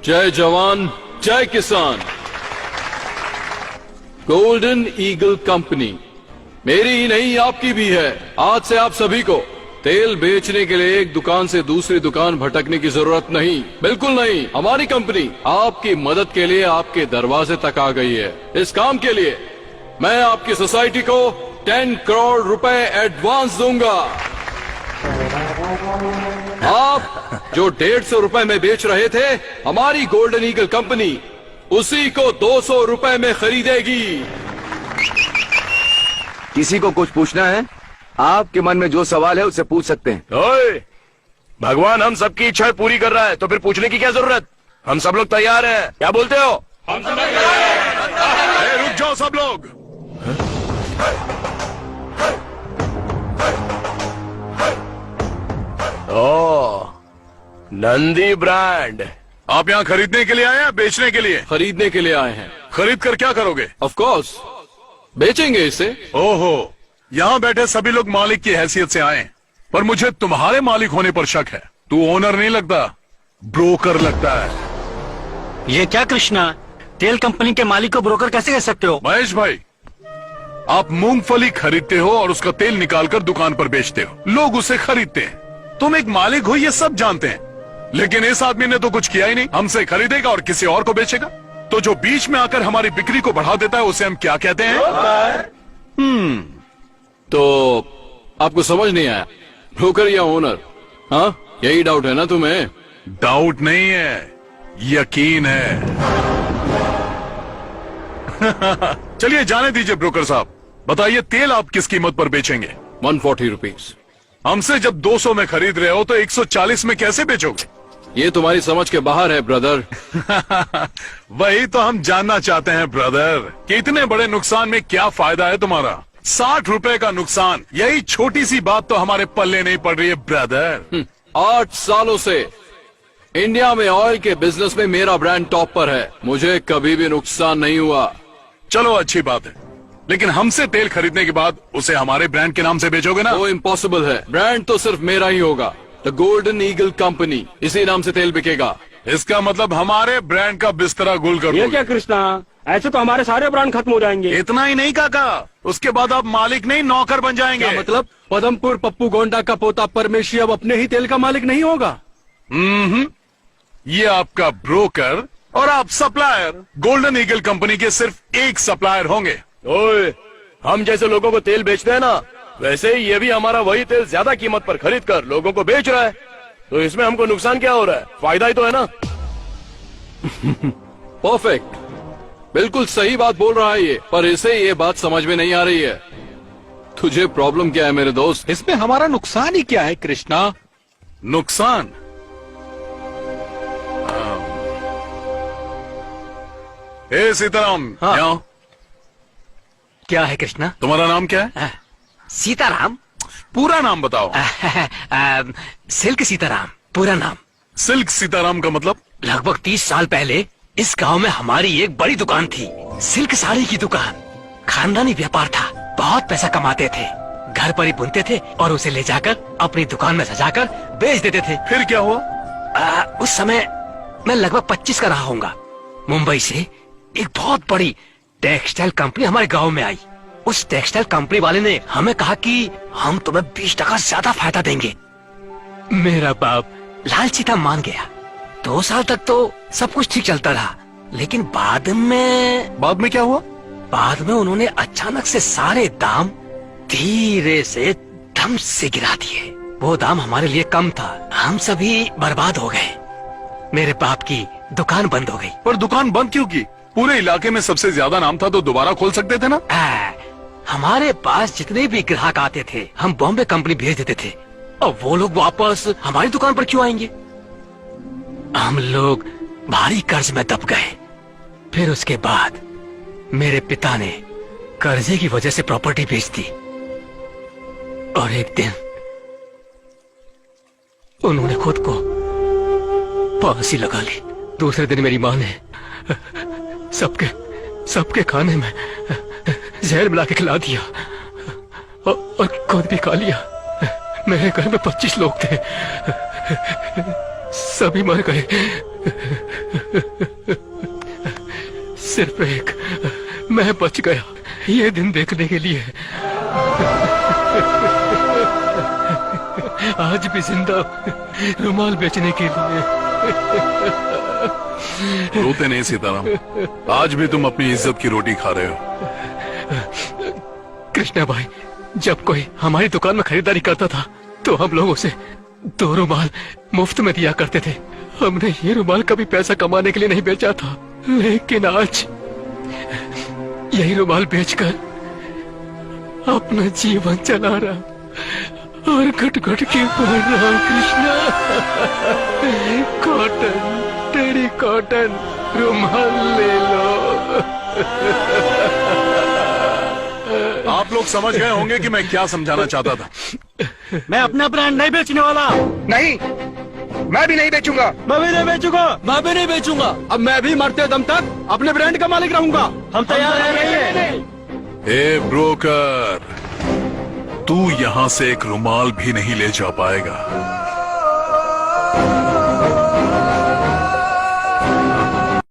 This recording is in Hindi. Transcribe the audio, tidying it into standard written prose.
जय जवान जय किसान। गोल्डन ईगल कंपनी मेरी ही नहीं आपकी भी है। आज से आप सभी को तेल बेचने के लिए एक दुकान से दूसरी दुकान भटकने की जरूरत नहीं, बिल्कुल नहीं। हमारी कंपनी आपकी मदद के लिए आपके दरवाजे तक आ गई है। इस काम के लिए मैं आपकी सोसाइटी को 10 करोड़ रुपए एडवांस दूंगा। आप जो 150 रुपए में बेच रहे थे, हमारी गोल्डन ईगल कंपनी उसी को 200 रुपए में खरीदेगी। किसी को कुछ पूछना है? आपके मन में जो सवाल है उससे पूछ सकते हैं। ओए, भगवान हम सबकी इच्छाएं पूरी कर रहा है तो फिर पूछने की क्या जरूरत? हम सब लोग तैयार हैं। क्या बोलते हो? हम सब तैयार हैं। रुक जाओ सब लोग। ओ, नंदी ब्रांड। आप यहाँ खरीदने के लिए आए हैं, बेचने के लिए? खरीदने के लिए आए हैं। खरीद कर क्या करोगे? ऑफ कोर्स बेचेंगे इसे। ओहो, यहाँ बैठे सभी लोग मालिक की हैसियत से आए, पर मुझे तुम्हारे मालिक होने पर शक है। तू ओनर नहीं लगता, ब्रोकर लगता है। ये क्या कृष्णा, तेल कंपनी के मालिक को ब्रोकर कैसे कह सकते हो? महेश भाई, आप मूंगफली खरीदते हो और उसका तेल निकालकर दुकान पर बेचते हो। लोग उसे खरीदते हैं। तुम एक मालिक हो ये सब जानते हैं, लेकिन इस आदमी ने तो कुछ किया ही नहीं। हमसे खरीदेगा और किसी और को बेचेगा। तो जो बीच में आकर हमारी बिक्री को बढ़ा देता है उसे हम क्या कहते हैं? तो आपको समझ नहीं आया, ब्रोकर या ओनर? हाँ, यही डाउट है ना तुम्हें? डाउट नहीं है, यकीन है। चलिए जाने दीजिए ब्रोकर साहब, बताइए तेल आप किस कीमत पर बेचेंगे? 140 रुपीज। हमसे जब 200 में खरीद रहे हो तो 140 में कैसे बेचोगे? ये तुम्हारी समझ के बाहर है ब्रदर। वही तो हम जानना चाहते हैं ब्रदर, कि इतने बड़े नुकसान में क्या फायदा है तुम्हारा? 60 रुपए का नुकसान, यही छोटी सी बात तो हमारे पल्ले नहीं पड़ रही है ब्रदर। 8 सालों से इंडिया में ऑयल के बिजनेस में मेरा ब्रांड टॉप पर है। मुझे कभी भी नुकसान नहीं हुआ। चलो अच्छी बात है, लेकिन हमसे तेल खरीदने के बाद उसे हमारे ब्रांड के नाम से बेचोगे ना? वो इम्पॉसिबल है। ब्रांड तो सिर्फ मेरा ही होगा, द गोल्डन ईगल कंपनी। इसी नाम से तेल बिकेगा। इसका मतलब हमारे ब्रांड का बिस्तरा गुल कर ये दोगे। क्या कृष्णा, ऐसे तो हमारे सारे ब्रांड खत्म हो जाएंगे। इतना ही नहीं काका, उसके बाद आप मालिक नहीं नौकर बन जाएंगे। क्या मतलब? पदमपुर पप्पू गोंडा का पोता परमेशी अब अपने ही तेल का मालिक नहीं होगा? ये आपका ब्रोकर और आप सप्लायर। गोल्डन ईगल कंपनी के सिर्फ एक सप्लायर होंगे। ओए, हम जैसे लोगों को तेल बेचते हैं ना, वैसे ही ये भी हमारा वही तेल ज्यादा कीमत पर खरीद कर लोगों को बेच रहा है। तो इसमें हमको नुकसान क्या हो रहा है? फायदा ही तो है ना। परफेक्ट, बिल्कुल सही बात बोल रहा है ये, पर इसे ये बात समझ में नहीं आ रही है। तुझे प्रॉब्लम क्या है मेरे दोस्त? इसमें हमारा नुकसान ही क्या है कृष्णा? नुकसान? ए सीताराम, हाँ। यहाँ। क्या है कृष्णा? तुम्हारा नाम क्या है? सीताराम। पूरा नाम बताओ। सिल्क सीताराम पूरा नाम। सिल्क सीताराम का मतलब? लगभग 30 साल पहले इस गांव में हमारी एक बड़ी दुकान थी, सिल्क साड़ी की दुकान। खानदानी व्यापार था, बहुत पैसा कमाते थे। घर पर ही बुनते थे और उसे ले जाकर अपनी दुकान में सजाकर बेच देते थे। फिर क्या हुआ? उस समय मैं लगभग 25 का रहा होऊंगा। मुंबई से एक बहुत बड़ी टेक्सटाइल कंपनी हमारे गांव में आई। उस टेक्सटाइल कंपनी वाले ने हमें कहा कि हम तुम्हें 20% ज्यादा फायदा देंगे। मेरा बाप लालची था, मान गया। 2 साल तक तो सब कुछ ठीक चलता रहा, लेकिन बाद में क्या हुआ? बाद में उन्होंने अचानक से सारे दाम धीरे से धम से गिरा दिए। वो दाम हमारे लिए कम था, हम सभी बर्बाद हो गए। मेरे बाप की दुकान बंद हो गई। पर दुकान बंद क्यों की? पूरे इलाके में सबसे ज्यादा नाम था तो दोबारा खोल सकते थे ना? हमारे पास जितने भी ग्राहक आते थे हम बॉम्बे कंपनी भेज देते थे, और वो लोग वापस हमारी दुकान पर क्यों आएंगे? हम लोग भारी कर्ज में दब गए। फिर उसके बाद मेरे पिता ने कर्जे की वजह से प्रॉपर्टी बेच दी, और एक दिन उन्होंने खुद को फांसी लगा ली। दूसरे दिन मेरी माँ ने सबके खाने में जहर मिला के खिला दिया और खुद भी खा लिया। मेरे घर में 25 लोग थे, सभी मर गए। सिर्फ एक मैं बच गया ये दिन देखने के लिए। आज भी जिंदा रुमाल बेचने के लिए। रोते नहीं सीताराम, आज भी तुम अपनी इज्जत की रोटी खा रहे हो। कृष्णा भाई, जब कोई हमारी दुकान में खरीदारी करता था तो हम लोग उसे 2 रुमाल मुफ्त में दिया करते थे। हमने ये रुमाल कभी पैसा कमाने के लिए नहीं बेचा था, लेकिन आज यही रुमाल बेचकर अपना जीवन चला रहा और घुट-घुट के पढ़ रहा। कृष्णा, कॉटन, तेरी कॉटन रुमाल ले लो। आप लोग समझ गए होंगे कि मैं क्या समझाना चाहता था। मैं अपना ब्रांड नहीं बेचने वाला। नहीं, मैं भी नहीं बेचूंगा। मैं भी नहीं बेचूंगा। मैं भी नहीं बेचूंगा। अब मैं भी मरते दम तक अपने ब्रांड का मालिक रहूंगा। हम तैयार हैं। ए ब्रोकर, तू यहाँ से एक रुमाल भी नहीं ले जा पाएगा।